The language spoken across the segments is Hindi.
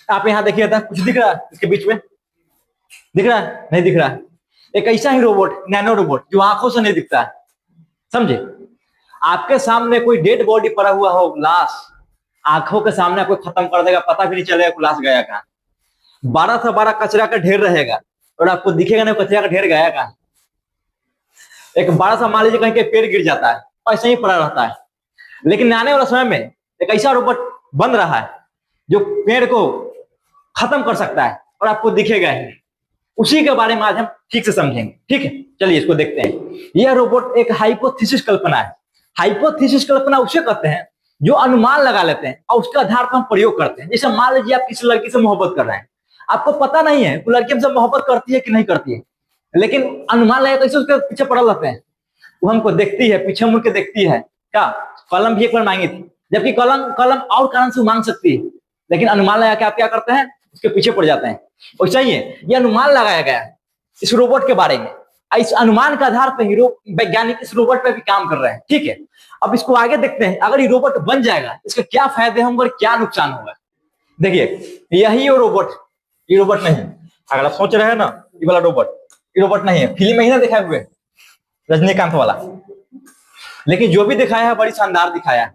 आप यहाँ देखिए था, कुछ दिख रहा है इसके बीच में? दिख रहा है? नहीं दिख रहा है। एक ऐसा ही रोबोट, नैनो रोबोट, जो आंखों से नहीं दिखता है, समझे? आपके सामने कोई डेड बॉडी पड़ा हुआ हो, लाश, आंखों के सामने कोई खत्म कर देगा, पता भी नहीं चलेगा लाश गया कहाँ। 12 से 12 कचरा का ढेर रहेगा और आपको दिखेगा नहीं कचरा का ढेर गया कहाँ। एक बड़ा सा मान लीजिए कहीं के पेड़ गिर जाता है, ऐसे ही पड़ा रहता है। लेकिन आने वाला समय में एक ऐसा रोबोट बन रहा है जो पेड़ को खत्म कर सकता है और आपको दिखेगा ही। उसी के बारे में आज हम ठीक से समझेंगे, ठीक है? चलिए इसको देखते हैं। यह रोबोट एक हाइपोथेसिस कल्पना है। हाइपोथेसिस कल्पना उसे कहते हैं जो अनुमान लगा लेते हैं और उसके आधार पर हम प्रयोग करते हैं। जैसे मान लीजिए आप किसी लड़की से मोहब्बत कर रहे हैं, आपको पता नहीं है वो लड़की हमसे मोहब्बत करती है कि नहीं करती है, लेकिन अनुमान लगा कैसे उसके पीछे पड़े रहते हैं। वो हमको देखती है, पीछे मुड़ के देखती है। क्या कलम भी एक बार मांगी थी, जबकि कलम कलम और कारण से मांग सकती है, लेकिन अनुमान लगा के आप क्या करते हैं, उसके पीछे पड़ जाते हैं। और चाहिए यह अनुमान लगाया गया है इस रोबोट के बारे में। इस अनुमान के आधार पर हीरो वैज्ञानिक इस रोबोट पे भी काम कर रहे हैं, ठीक है? अब इसको आगे देखते हैं, अगर ये रोबोट बन जाएगा इसके क्या फायदे होंगे और क्या नुकसान होगा। देखिए यही वो रोबोट, ये रोबोट नहीं। अगर आप सोच रहे हैं ना ये वाला रोबोट, ये रोबोट नहीं है। फिल्म में ही ना दिखाए हुए रजनीकांत वाला, लेकिन जो भी दिखाया है बड़ी शानदार दिखाया है।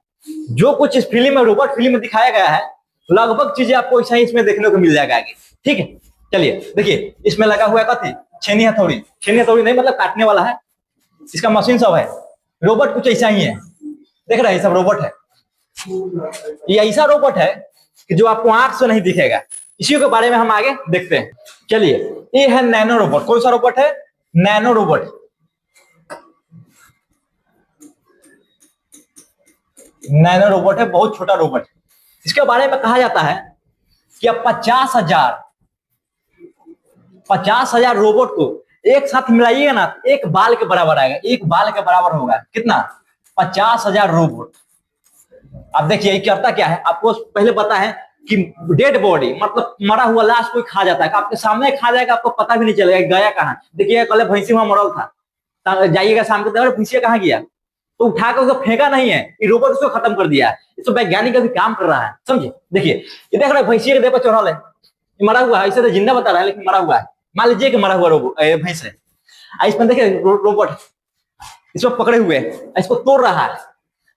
जो कुछ इस फिल्म में, रोबोट फिल्म में दिखाया गया है, लगभग चीजें आपको ऐसा ही इसमें देखने को मिल जाएगा आगे, ठीक है? चलिए देखिए, इसमें लगा हुआ है कथी, छेनी हथौड़ी। छेनी हथौड़ी नहीं मतलब काटने वाला है, इसका मशीन सब है। रोबोट कुछ ऐसा ही है, देख रहे हैं, सब रोबोट है। ये ऐसा रोबोट है कि जो आपको आंख से नहीं दिखेगा। इसी के बारे में हम आगे देखते हैं। चलिए, ये है नैनो रोबोट। कौन सा रोबोट है? Nano robot. नैनो रोबोट है, बहुत छोटा रोबोट। इसके बारे में कहा जाता है कि अब 50,000 रोबोट को एक साथ मिलाइएगा ना, एक बाल के बराबर आएगा। एक बाल के बराबर होगा कितना? 50,000 रोबोट। अब देखिए ये करता क्या है, आपको पहले पता है कि डेड बॉडी मतलब मरा हुआ लाश कोई खा जाता है, आपके सामने खा जाएगा, आपको पता भी नहीं चलेगा गया कहाँ। देखिए कल भैंसी वहां मरल था, जाइएगा शाम के दौरान, भैंसिया कहाँ गया, तो उठा कर उसको फेंका नहीं है, ये रोबोट उसको खत्म कर दिया है। इसको वैज्ञानिक अभी काम कर रहा है, समझे? देखिए ये देख रहे भैंसिया के देह पर चढ़ल है, ये मरा हुआ है। इसे तो जिंदा बता रहा है लेकिन मरा हुआ है। मान लीजिए कि मरा हुआ भैंस है। इसमें देखिए रोबोट इसको पकड़े हुए है, इसको तोड़ रहा है।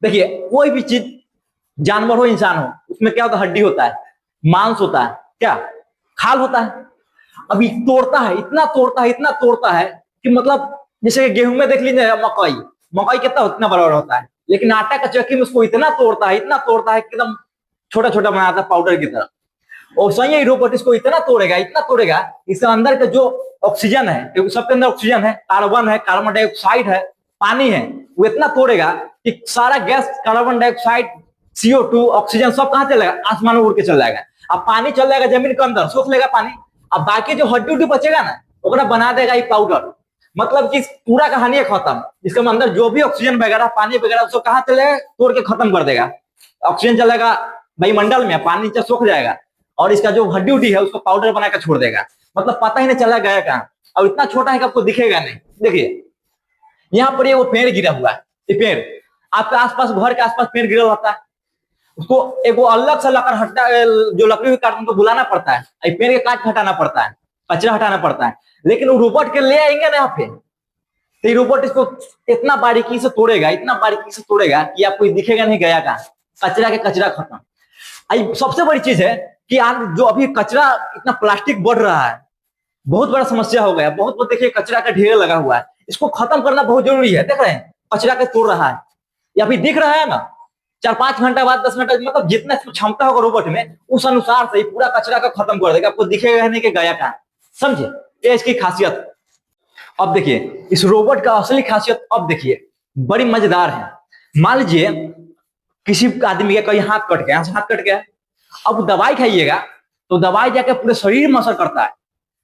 देखिए कोई भी चीज, जानवर हो इंसान हो, उसमें क्या होता है, हड्डी होता है, मांस होता है, क्या खाल होता है। अभी तोड़ता है, इतना तोड़ता है, इतना तोड़ता है कि मतलब जैसे गेहूं में देख लीजिए मकई, मकई कितना उतना बराबर होता है, लेकिन आटा का चक्की में उसको इतना तोड़ता है, इतना तोड़ता है कि एकदम छोटा छोटा बनाता है पाउडर की तरह। और सही है, रोबोट इसको इतना तोड़ेगा, इतना तोड़ेगा, इसके अंदर का जो ऑक्सीजन है, क्योंकि सबके अंदर ऑक्सीजन है, कार्बन है, कार्बन डाइऑक्साइड है, पानी है, वो इतना तोड़ेगा कि सारा gas, carbon dioxide, CO2, oxygen सब कहाँ चलेगा? आसमान में उड़ के चल जाएगा। अब पानी चल जाएगा जमीन के अंदर, सोख लेगा पानी। अब बाकी जो हड्डी उड्डी बचेगा ना, ओकरा बना देगा ये पाउडर। मतलब कि पूरा कहानी है खत्म। इसके अंदर जो भी ऑक्सीजन वगैरह, पानी वगैरह, उसको कहाँ चलेगा? तोड़ के खत्म कर देगा। ऑक्सीजन चलेगा वायुमंडल में, पानी नीचे सूख जाएगा, और इसका जो हड्डी उड्डी है उसको पाउडर बनाकर छोड़ देगा। मतलब पता ही नहीं चला गया कहाँ। और इतना छोटा है कि आपको दिखेगा नहीं। देखिए यहाँ पर ये वो पेड़ गिरा हुआ है, ये पेड़ आपके आसपास, घर के आसपास पेड़ गिरा रहता है, उसको एक वो अलग से लकड़ हटा, जो लकड़ी काट उनको बुलाना पड़ता है, पेड़ के काट हटाना पड़ता है, कचरा हटाना पड़ता है। लेकिन वो रोबोट के ले आएंगे ना यहाँ पे, तो ये रोबोट इसको इतना बारीकी से तोड़ेगा, इतना बारीकी से तोड़ेगा कि आपको दिखेगा नहीं गया कहाँ, कचरा के कचरा खत्म। सबसे बड़ी चीज है कि जो अभी कचरा इतना प्लास्टिक बढ़ रहा है, बहुत बड़ा समस्या हो गया। बहुत बहुत देखिए कचरा का ढेर लगा हुआ है, इसको खत्म करना बहुत जरूरी है। देख रहे हैं कचरा के तोड़ रहा है, या फिर दिख रहा है ना, 4-5 घंटा बाद, 10 घंटा, मतलब जितना क्षमता होगा रोबोट में, उस अनुसार से पूरा कचरा का खत्म कर देगा, आपको दिखेगा नहीं कि गया कहाँ। समझे? ये इसकी खासियत। अब देखिए इस रोबोट का असली खासियत, अब देखिए बड़ी मजेदार है। मान लीजिए किसी आदमी का कहीं हाथ कट गया, हाथ कट गया, अब दवाई खाइएगा तो दवाई जाके पूरे शरीर में असर करता है,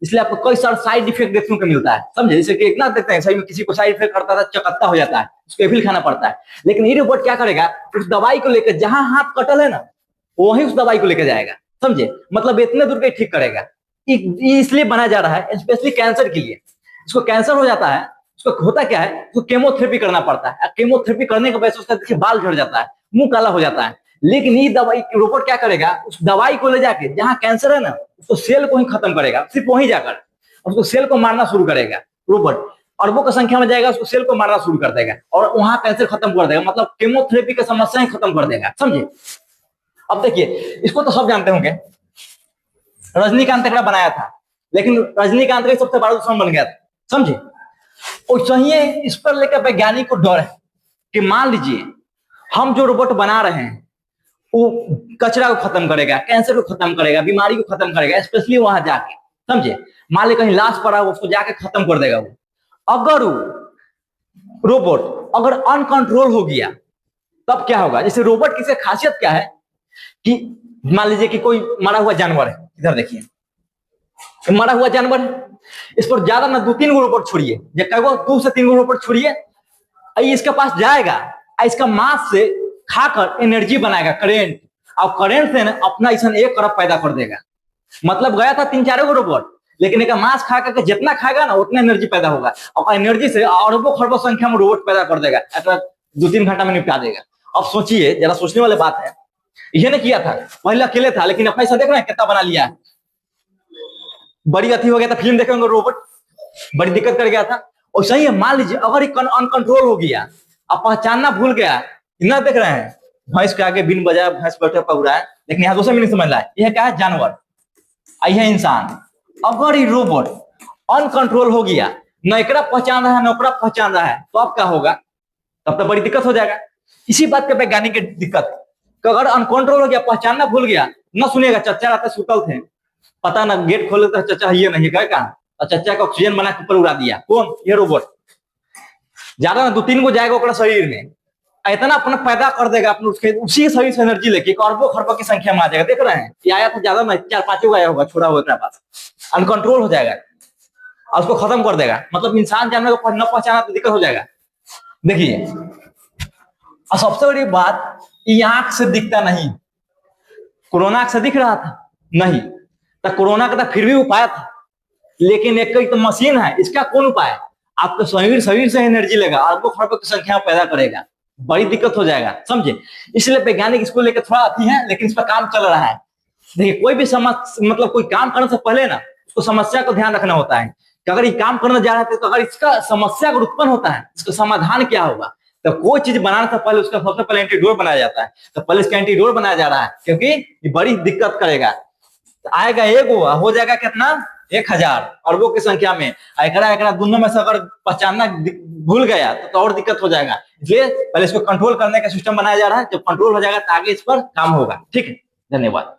इसलिए आपको कई सारे साइड इफेक्ट देखने को मिलता है। समझे? जैसे कि एक ना देखते हैं सही में किसी को साइड इफेक्ट करता था, चकत्ता हो जाता है, उसको एविल खाना पड़ता है। लेकिन ये रोबोट क्या करेगा, उस दवाई को लेकर जहां हाथ कटल है ना, वहीं उस दवाई को लेकर जाएगा। समझे? मतलब इतने दूर के ठीक करेगा। इसलिए बनाया जा रहा है स्पेशली कैंसर के लिए। इसको कैंसर हो जाता है, उसको होता क्या है, उसको केमोथेरेपी करना पड़ता है। केमोथेरेपी करने के वजह से उसका देखिए बाल झड़ जाता है, मुंह काला हो जाता है। लेकिन ये दवाई रोबोट क्या करेगा, उस दवाई को ले जाके जहां कैंसर है ना, उसको सेल को ही खत्म करेगा, सिर्फ वहीं जाकर उसको सेल को मारना शुरू करेगा रोबोट। अरबों की संख्या में जाएगा, उसको सेल को मारना शुरू कर देगा और वहां कैंसर खत्म कर देगा, मतलब केमोथेरेपी की समस्या ही खत्म कर देगा, समझे। अब देखिए, इसको तो सब जानते होंगे, रजनीकांत एकड़ा बनाया था, लेकिन रजनीकांत का सबसे बड़ा दुश्मन बन गया था, समझे। और सही इस पर लेकर वैज्ञानिक को डर है कि मान लीजिए हम जो रोबोट बना रहे हैं वो कचरा को खत्म करेगा, कैंसर को खत्म करेगा, बीमारी को खत्म करेगा, स्पेशली वहां जाके, समझे। मान ली कहीं लाश पड़ा हो, उसको जाके खत्म कर देगा वो। अगर वो रोबोट अगर अनकंट्रोल हो गया तब क्या होगा। जैसे रोबोट की खासियत क्या है कि मान लीजिए कि कोई मरा हुआ जानवर है, इधर देखिए मरा हुआ जानवर है, इस पर ज्यादा ना 2-3 गो रोबोट छोड़िए, 2 से 3 गो रोबोट छोड़िए, इसके पास जाएगा, इसका मांस से खाकर एनर्जी बनाएगा, करंट, और करंट से अपना ऐसा 1 अरब पैदा कर देगा। मतलब गया था 3-4 गो रोबोट, लेकिन एक मांस खा करके जितना खाएगा ना उतना एनर्जी पैदा होगा, और एनर्जी से अरबों खरबों संख्या में रोबोट पैदा कर देगा, 2-3 घंटा में निपटा देगा। अब सोचिए, जरा सोचने वाली बात है। यह ने किया था, पहले अकेले था, लेकिन अपना ऐसा देख रहे हैं कितना बना लिया है। बड़ी अति हो गया था, फिल्म देखेंगे रोबोट बड़ी दिक्कत कर गया था। और सही है, मान लीजिए अगर अनकंट्रोल हो गया, अब पहचानना भूल गया, इतना देख रहे हैं भैंस के आगे बिन बजाय भैंस बैठे पड़ रहा है, लेकिन यहाँ दूसरा मीनिंग समझ रहा है, यह क्या है, जानवर, यह इंसान। अगर ये रोबोट अनकंट्रोल हो गया, न एकड़ा पहचान रहा है न ओकरा पहचान रहा है, तो अब क्या होगा, तब तो बड़ी दिक्कत हो जाएगा। इसी बात के वैज्ञानिक की दिक्कत, अगर अनकंट्रोल हो गया, पहचानना भूल गया, न सुनेगा, चचा रहते सुतल थे, पता ना गेट खोले तो चचा ये नहीं गए कहा, और चचा का ऑक्सीजन बना के ऊपर उड़ा दिया, कौन, ये रोबोट। ज्यादा ना 2-3 गो जाएगा ओकरा शरीर में, इतना अपना पैदा कर देगा, अपने उसके उसी शरीर से एनर्जी लेके अरबों खरबों की संख्या में आ जाएगा। देख रहे हैं, ये आया था ज्यादा ना 4-5 गो आया होगा, छोड़ा हुआ पास, अनकंट्रोल हो जाएगा और उसको खत्म कर देगा। मतलब इंसान जानवर को न पहचाना तो दिक्कत हो जाएगा। देखिए, और सबसे बड़ी बात, ये आंख से दिखता नहीं। कोरोना आंख से दिख रहा था नहीं, तो कोरोना का तो फिर भी उपाय था, लेकिन एक तो मशीन है, इसका कौन उपाय, आपके शरीर से एनर्जी लेगा, अरबों खरबों की संख्या पैदा करेगा, बड़ी दिक्कत हो जाएगा, समझे। इसलिए वैज्ञानिक इसको लेकर थोड़ा अति है, लेकिन इस पर काम चल रहा है। देखिए, कोई भी मतलब कोई काम करने से पहले ना उसको समस्या को ध्यान रखना होता है कि अगर ये काम करने जा रहा है तो अगर इसका समस्या अगर उत्पन्न होता है, इसका समाधान क्या होगा। तो कोई चीज बनाने से पहले उसका सबसे पहले एंटीडोट बनाया जाता है, तो पहले इसका एंटीडोट बनाया जा रहा है, क्योंकि ये बड़ी दिक्कत करेगा। तो आएगा एगो, हो जाएगा कितना, 1000 अरबों की संख्या में। एकरा दोनों में से अगर पहचानना भूल गया तो और दिक्कत हो जाएगा। इसलिए पहले इसको कंट्रोल करने का सिस्टम बनाया जा रहा है, जब कंट्रोल हो जाएगा तो आगे इस पर काम होगा। ठीक है, धन्यवाद।